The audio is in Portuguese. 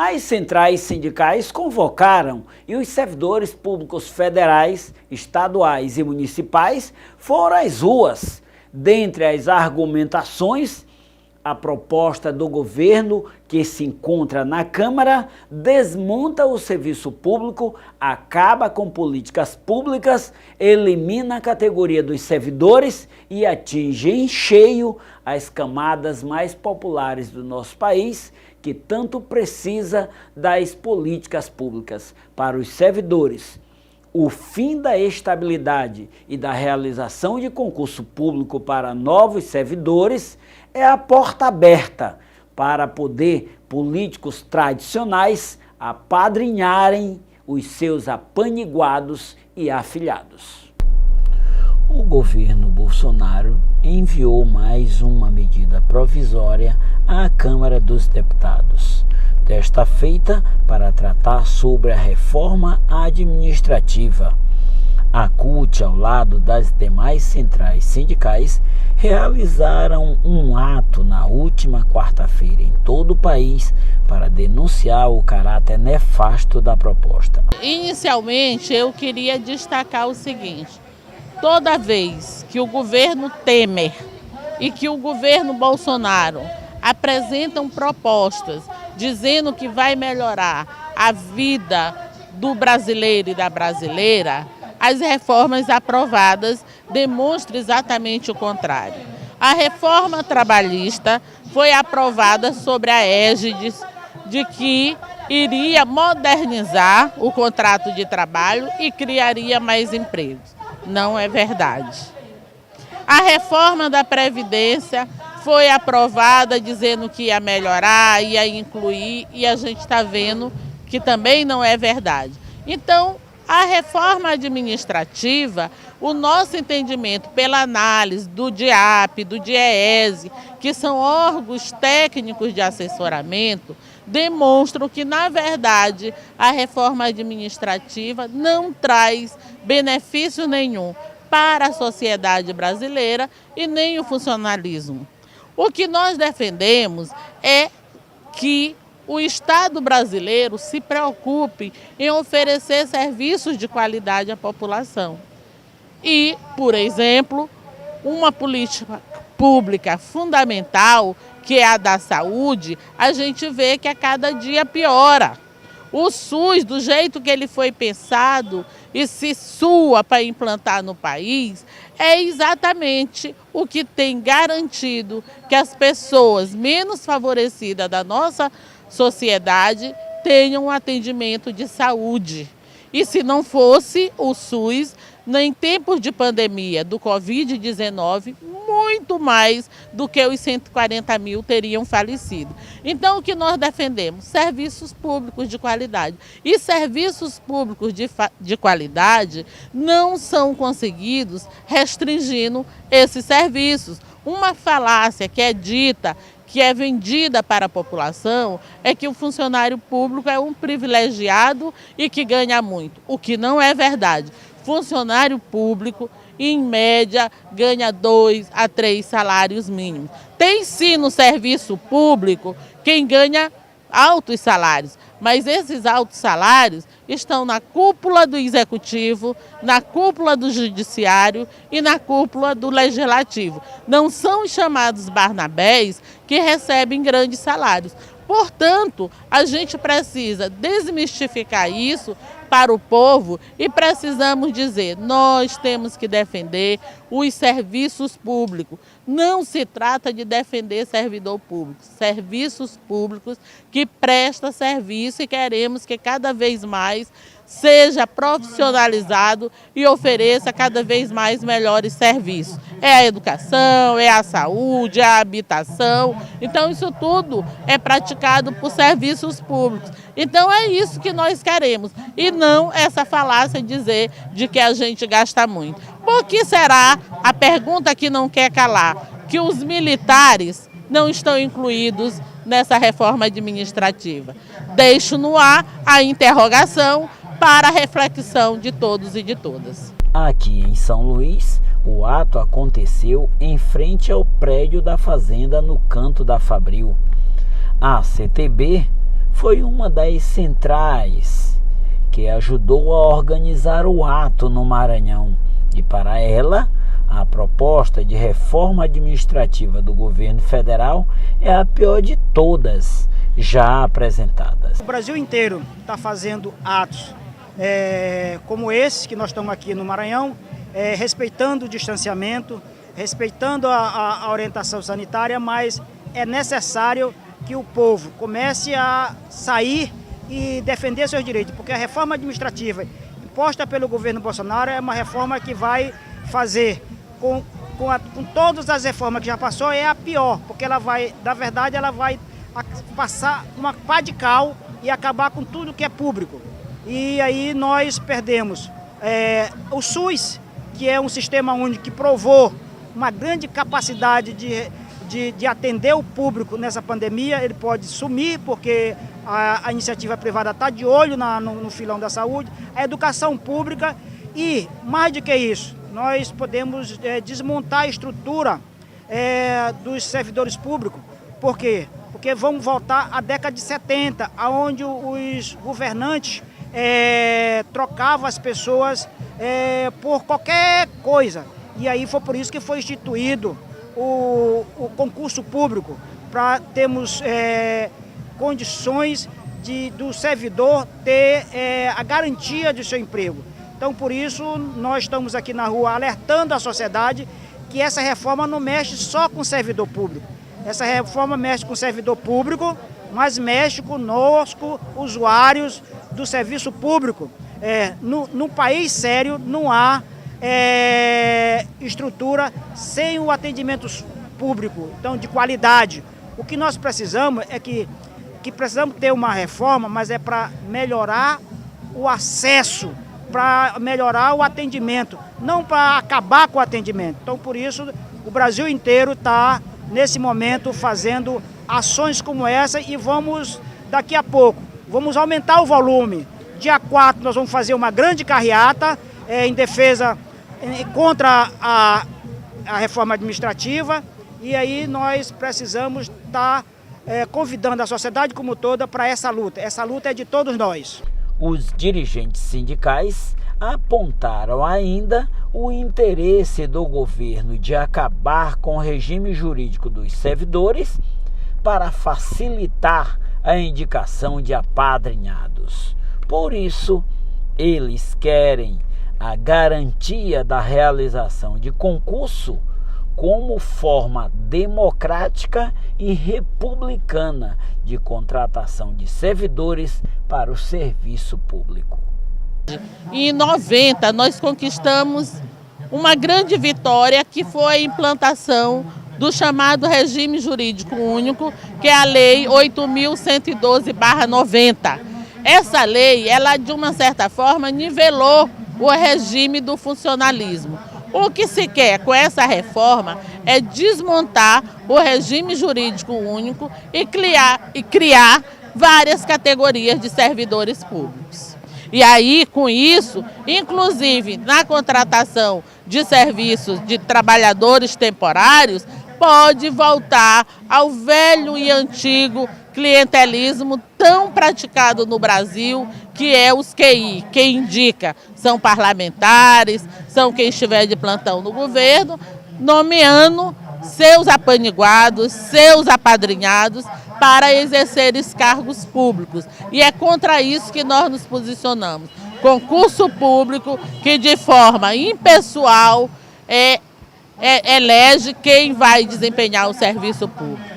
As centrais sindicais convocaram e os servidores públicos federais, estaduais e municipais foram às ruas. Dentre as argumentações, a proposta do governo que se encontra na Câmara desmonta o serviço público, acaba com políticas públicas, elimina a categoria dos servidores e atinge em cheio as camadas mais populares do nosso país, que tanto precisa das políticas públicas para os servidores. O fim da estabilidade e da realização de concurso público para novos servidores é a porta aberta para poder políticos tradicionais apadrinharem os seus apaniguados e afilhados. O governo Bolsonaro enviou mais uma medida provisória à Câmara dos Deputados, desta feita para tratar sobre a reforma administrativa. A CUT, ao lado das demais centrais sindicais, realizaram um ato na última quarta-feira em todo o país para denunciar o caráter nefasto da proposta. Inicialmente, eu queria destacar o seguinte: toda vez que o governo Temer e que o governo Bolsonaro apresentam propostas dizendo que vai melhorar a vida do brasileiro e da brasileira, as reformas aprovadas demonstram exatamente o contrário. A reforma trabalhista foi aprovada sobre a égide de que iria modernizar o contrato de trabalho e criaria mais empregos. Não é verdade. A reforma da Previdência foi aprovada dizendo que ia melhorar, ia incluir, e a gente está vendo que também não é verdade. Então, a reforma administrativa, o nosso entendimento pela análise do DIAP, do DIEESE, que são órgãos técnicos de assessoramento, demonstram que, na verdade, a reforma administrativa não traz benefício nenhum para a sociedade brasileira e nem o funcionalismo. O que nós defendemos é que o Estado brasileiro se preocupe em oferecer serviços de qualidade à população. E, por exemplo, uma política pública fundamental, que é a da saúde, a gente vê que a cada dia piora. O SUS, do jeito que ele foi pensado e se sua para implantar no país, é exatamente o que tem garantido que as pessoas menos favorecidas da nossa sociedade tenham um atendimento de saúde. E se não fosse o SUS, em tempos de pandemia do Covid-19, muito mais do que os 140 mil teriam falecido. Então, o que nós defendemos? Serviços públicos de qualidade. E serviços públicos de qualidade não são conseguidos restringindo esses serviços. Uma falácia que é dita, que é vendida para a população, é que o funcionário público é um privilegiado e que ganha muito, o que não é verdade. Funcionário público, em média, ganha 2 a 3 salários mínimos. Tem sim no serviço público quem ganha altos salários, mas esses altos salários estão na cúpula do executivo, na cúpula do judiciário e na cúpula do legislativo. Não são os chamados Barnabés que recebem grandes salários. Portanto, a gente precisa desmistificar isso para o povo e precisamos dizer, nós temos que defender os serviços públicos. Não se trata de defender servidor público, serviços públicos que prestam serviço e queremos que cada vez mais seja profissionalizado e ofereça cada vez mais melhores serviços. É a educação, é a saúde, é a habitação. Então, isso tudo é praticado por serviços públicos. Então, é isso que nós queremos. E não essa falácia dizer de que a gente gasta muito. Por que será, a pergunta que não quer calar, que os militares não estão incluídos nessa reforma administrativa? Deixo no ar a interrogação para a reflexão de todos e de todas. Aqui em São Luís, o ato aconteceu em frente ao prédio da fazenda no Canto da Fabril. A CTB foi uma das centrais que ajudou a organizar o ato no Maranhão. E para ela, a proposta de reforma administrativa do governo federal é a pior de todas já apresentadas. O Brasil inteiro está fazendo atos como esse que nós estamos aqui no Maranhão, respeitando o distanciamento, respeitando a orientação sanitária, mas é necessário que o povo comece a sair e defender seus direitos, porque a reforma administrativa imposta pelo governo Bolsonaro é uma reforma que vai fazer com todas as reformas que já passou, é a pior, porque ela vai, na verdade, ela vai passar uma pá de cal e acabar com tudo que é público. E aí nós perdemos o SUS, que é um sistema único que provou uma grande capacidade de atender o público nessa pandemia. Ele pode sumir porque a iniciativa privada está de olho no filão da saúde, a educação pública e, mais do que isso, nós podemos desmontar a estrutura dos servidores públicos. Por quê? Porque vamos voltar à década de 70, onde os governantes trocavam as pessoas por qualquer coisa. E aí foi por isso que foi instituído o concurso público, para termos condições do servidor ter a garantia de seu emprego. Então, por isso, nós estamos aqui na rua alertando a sociedade que essa reforma não mexe só com o servidor público. Essa reforma mexe com o servidor público, mas mexe conosco, usuários do serviço público. No país sério não há estrutura sem o atendimento público, então de qualidade. O que nós precisamos é que precisamos ter uma reforma, mas é para melhorar o acesso, para melhorar o atendimento, não para acabar com o atendimento. Então, por isso, o Brasil inteiro está, nesse momento, fazendo ações como essa e vamos, daqui a pouco, vamos aumentar o volume. Dia 4 nós vamos fazer uma grande carreata em defesa, contra a reforma administrativa, e aí nós precisamos estar convidando a sociedade como toda para essa luta. Essa luta é de todos nós. Os dirigentes sindicais apontaram ainda o interesse do governo de acabar com o regime jurídico dos servidores para facilitar a indicação de apadrinhados. Por isso, eles querem a garantia da realização de concurso como forma democrática e republicana de contratação de servidores para o serviço público. Em 90, nós conquistamos uma grande vitória, que foi a implantação do chamado regime jurídico único, que é a Lei 8.112/90. Essa lei, ela de uma certa forma nivelou o regime do funcionalismo. O que se quer com essa reforma é desmontar o regime jurídico único e criar várias categorias de servidores públicos. E aí, com isso, inclusive na contratação de serviços de trabalhadores temporários, pode voltar ao velho e antigo clientelismo tão praticado no Brasil, que é os QI. Quem indica são parlamentares, são quem estiver de plantão no governo, nomeando seus apaniguados, seus apadrinhados para exercer cargos públicos. E é contra isso que nós nos posicionamos. Concurso público que de forma impessoal elege quem vai desempenhar o serviço público.